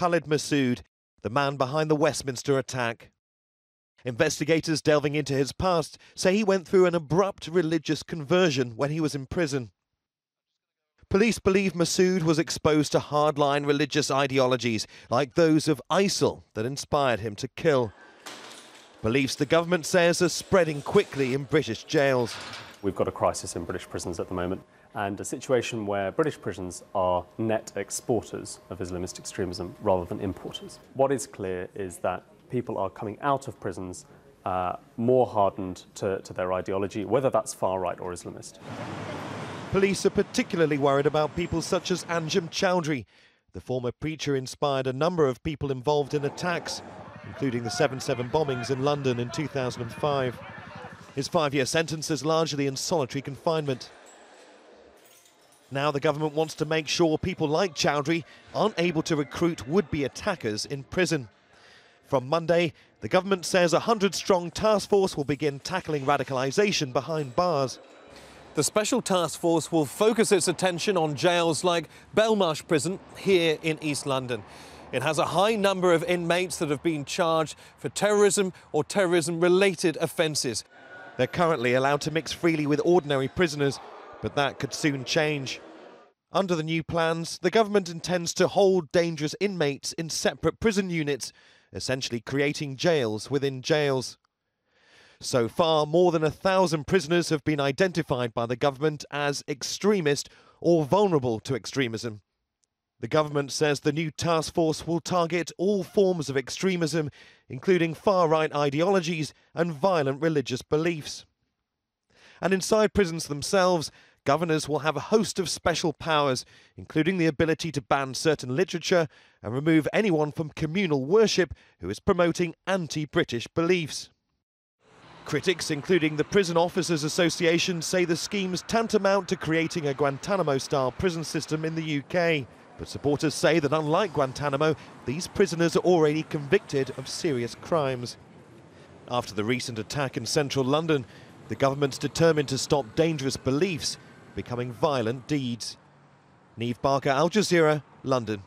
Khalid Masood, the man behind the Westminster attack. Investigators delving into his past say he went through an abrupt religious conversion when he was in prison. Police believe Masood was exposed to hardline religious ideologies like those of ISIL that inspired him to kill. Beliefs the government says are spreading quickly in British jails. We've got a crisis in British prisons at the moment, and a situation where British prisons are net exporters of Islamist extremism rather than importers. What is clear is that people are coming out of prisons more hardened to their ideology, whether that's far-right or Islamist. Police are particularly worried about people such as Anjem Choudhury. The former preacher inspired a number of people involved in attacks, including the 7/7 bombings in London in 2005. His 5-year sentence is largely in solitary confinement. Now the government wants to make sure people like Choudhury aren't able to recruit would-be attackers in prison. From Monday, the government says a 100-strong task force will begin tackling radicalisation behind bars. The special task force will focus its attention on jails like Belmarsh Prison here in East London. It has a high number of inmates that have been charged for terrorism or terrorism-related offences. They're currently allowed to mix freely with ordinary prisoners, but that could soon change. Under the new plans, the government intends to hold dangerous inmates in separate prison units, essentially creating jails within jails. So far, more than 1,000 prisoners have been identified by the government as extremist or vulnerable to extremism. The government says the new task force will target all forms of extremism, including far-right ideologies and violent religious beliefs. And inside prisons themselves, governors will have a host of special powers, including the ability to ban certain literature and remove anyone from communal worship who is promoting anti-British beliefs. Critics, including the Prison Officers Association, say the scheme's tantamount to creating a Guantanamo-style prison system in the UK. But supporters say that unlike Guantanamo, these prisoners are already convicted of serious crimes. After the recent attack in central London, the government's determined to stop dangerous beliefs becoming violent deeds. Neave, Al Jazeera, London.